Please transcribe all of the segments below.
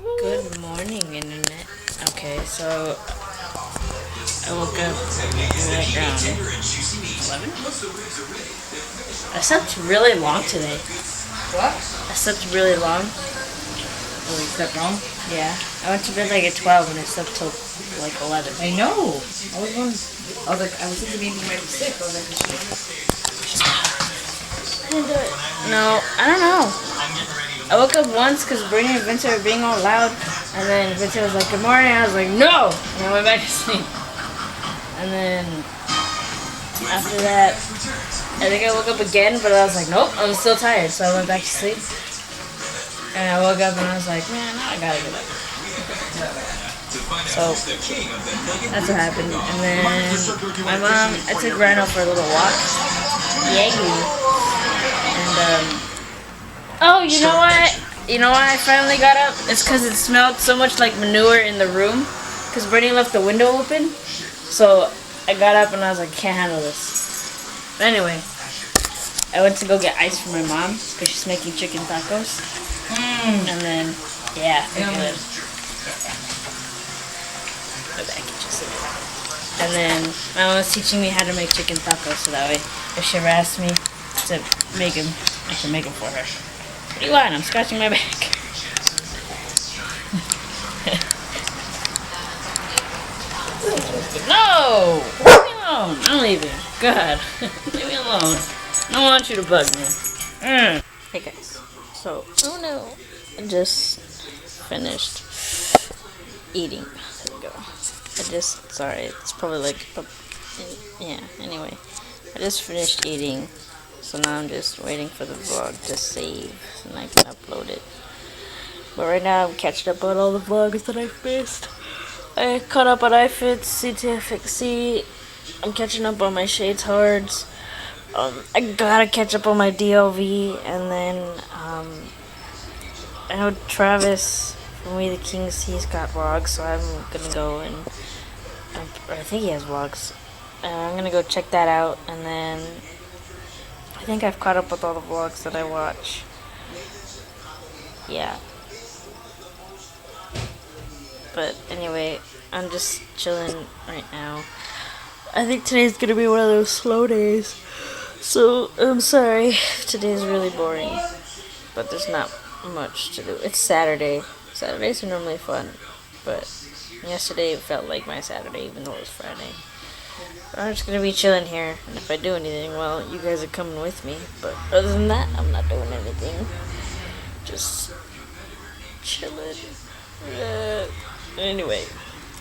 Good morning, internet. Okay, so I woke up like around 11. I slept really long today. What? I slept really long. Oh, you slept wrong? Yeah, I went to bed like at 12 and I slept till like 11. I know. I was thinking maybe you might be sick. I was like, I didn't do it. No, I don't know. I woke up once because Brittany and Vincent were being all loud, and then Vincent was like, "Good morning." I was like, "No," and I went back to sleep. And then after that, I think I woke up again, but I was like, "Nope, I'm still tired," so I went back to sleep. And I woke up and I was like, "Man, now I gotta get up." So that's what happened. And then my mom, I took Rhino for a little walk. Yay! And oh, you know what? You know why I finally got up? It's because it smelled so much like manure in the room. Because Brittany left the window open. So I got up and I was like, can't handle this. But anyway, I went to go get ice for my mom because she's making chicken tacos. And then, yeah, they're good. My back itches. And then my mom was teaching me how to make chicken tacos so that way if she ever asks me to make them, I can make them for her. What do you want? I'm scratching my back. No! Leave me alone. I'm leaving. God. Leave me alone. I don't want you to bug me. Hey guys. So, oh no. I just finished eating. There we go. Sorry, it's probably like, yeah, anyway. I just finished eating. So now I'm just waiting for the vlog to save and I can upload it. But right now I'm catching up on all the vlogs that I've missed. I caught up on iFits, CTFXC. I'm catching up on my Shades Hards. I gotta catch up on my DLV. And then I know Travis from We the Kings, he's got vlogs. So I'm gonna go and I think he has vlogs. I'm gonna go check that out. And then I think I've caught up with all the vlogs that I watch. Yeah. But anyway, I'm just chilling right now. I think today's gonna be one of those slow days. So, I'm sorry if today's really boring. But there's not much to do. It's Saturday. Saturdays are normally fun. But yesterday it felt like my Saturday, even though it was Friday. But I'm just gonna be chilling here. And if I do anything, well, you guys are coming with me. But other than that, I'm not doing anything. Just chilling. Anyway,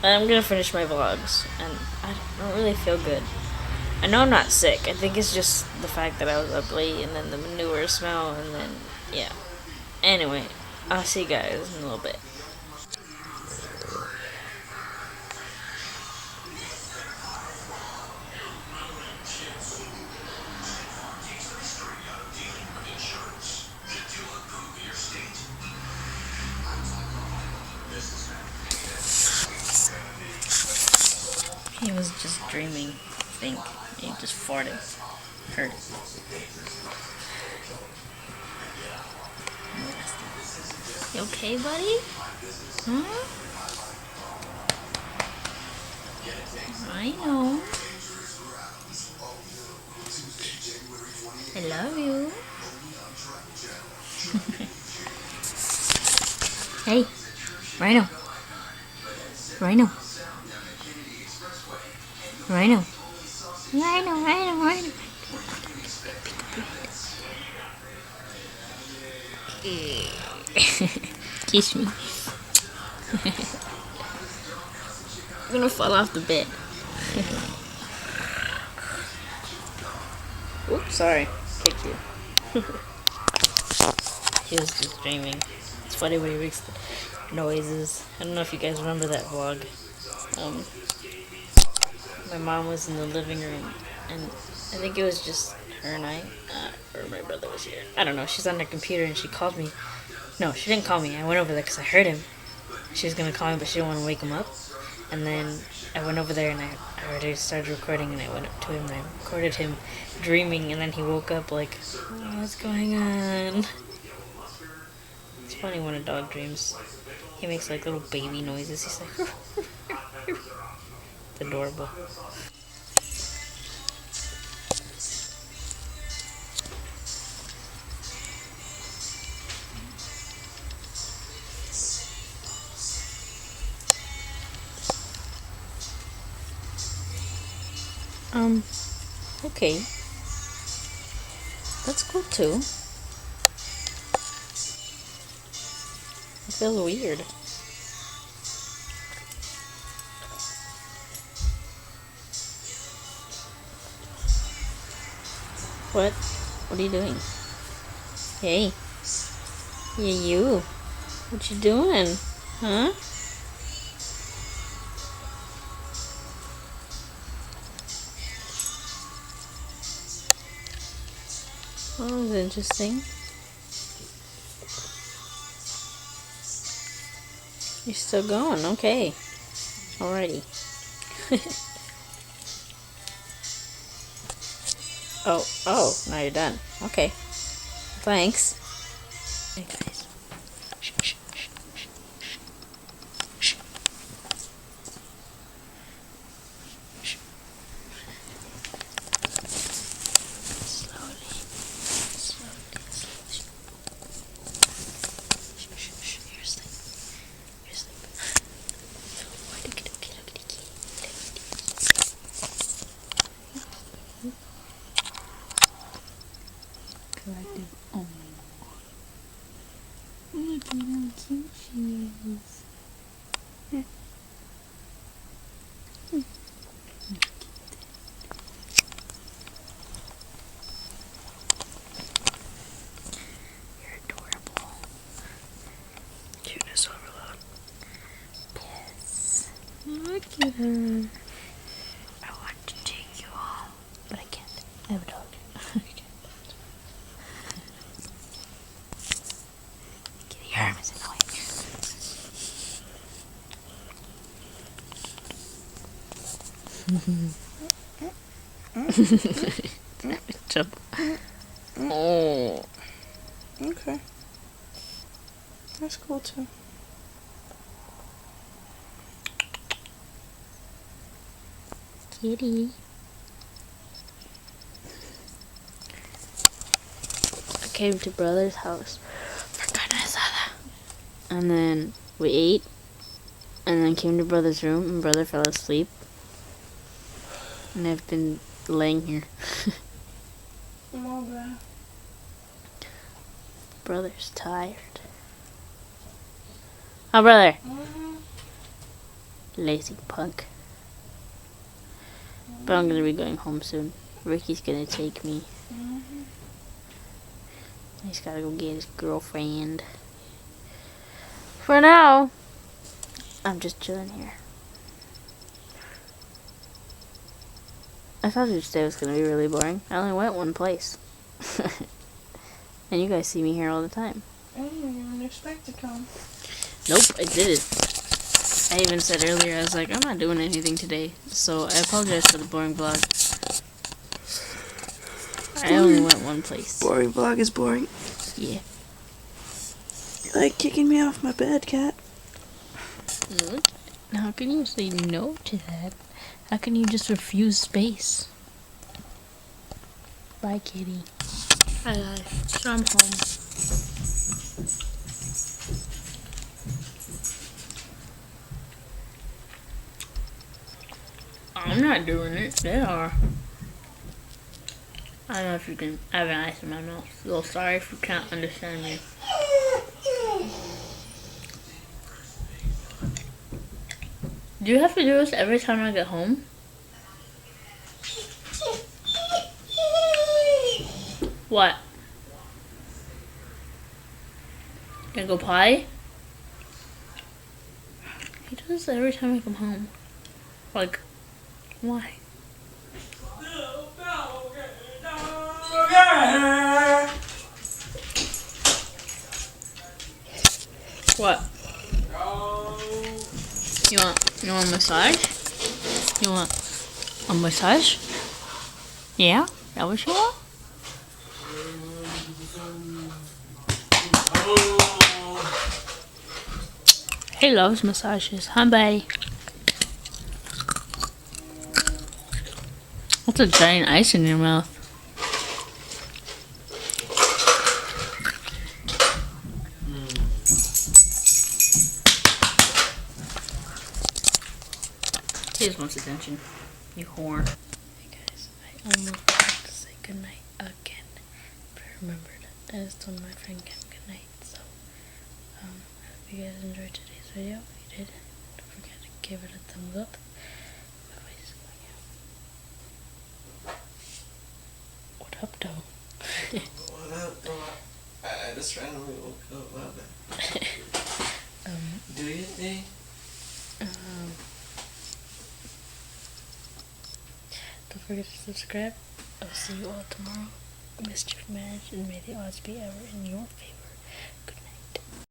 I'm gonna finish my vlogs, and I don't really feel good. I know I'm not sick. I think it's just the fact that I was up late, and then the manure smell, and then, yeah. Anyway, I'll see you guys in a little bit. He was just dreaming, I think. He just farted. Hurt. You okay, buddy? Huh? I know. I love you. Hey, Rhino. Rhino. Rhino. Rhino. Kiss me. I'm gonna fall off the bed. Oops, sorry. Kicked you. He was just dreaming. It's funny when he makes the noises. I don't know if you guys remember that vlog. My mom was in the living room, and I think it was just her and I, or my brother was here. I don't know. She's on her computer, and she called me. No, she didn't call me. I went over there because I heard him. She was gonna call me, but she didn't want to wake him up. And then I went over there, and I already started recording, and I went up to him, and I recorded him dreaming, and then he woke up like, oh, what's going on? It's funny when a dog dreams. He makes like little baby noises. He's like, it's adorable. Okay. That's cool too. It feels weird. What? What are you doing? Hey. Yeah, you. What you doing? Huh? Oh, that was interesting. You're still going, okay. Alrighty. Oh, now you're done. Okay. Thanks. Hey guys. Shh, shh, shh, shh, shh, shh. Shh. Slowly. Shh, shh, shh. You're asleep. You're asleep. Collective. Oh. Look at how cute she is. You're adorable. Cuteness overload. Yes. Look at her. I want to take you home, but I can't. I have a dog. Get your arm is in the way. Jump. Oh. Okay. That's cool too. Kitty. I came to brother's house for goodness sake. And then we ate. And then came to brother's room and brother fell asleep. And I've been laying here. Oh, God. Brother's tired. Oh, brother. Lazy punk. But I'm gonna be going home soon. Ricky's gonna take me. He's gotta go get his girlfriend. For now, I'm just chilling here. I thought this day was gonna be really boring. I only went one place. And you guys see me here all the time. I didn't even expect to come. Nope, I didn't. I even said earlier, I was like, I'm not doing anything today. So I apologize for the boring vlog. I only went one place. Boring vlog is boring. Yeah. You like kicking me off my bed, cat? How can you say no to that? How can you just refuse space? Bye, kitty. Hi, guys. So I'm home. I'm not doing it. They are. I don't know if you can. I have an ice in my mouth. So sorry if you can't understand me. Do you have to do this every time I get home? What? Gonna go potty? He does this every time I come home. Like, why? What? You want a massage? You want a massage? Yeah? That what you want? He loves massages. Huh, buddy? What's a giant ice in your mouth? He just wants attention. You whore. Hey guys, I almost forgot to say goodnight again. But I remembered. I just told my friend Kim goodnight. So, I hope you guys enjoyed today's video. If you did, don't forget to give it a thumbs up. My voice is going out. What up, though? What up? I just randomly woke up. What happened? Do you think? Don't forget to subscribe. I'll see you all tomorrow. Mischief managed, and may the odds be ever in your favor.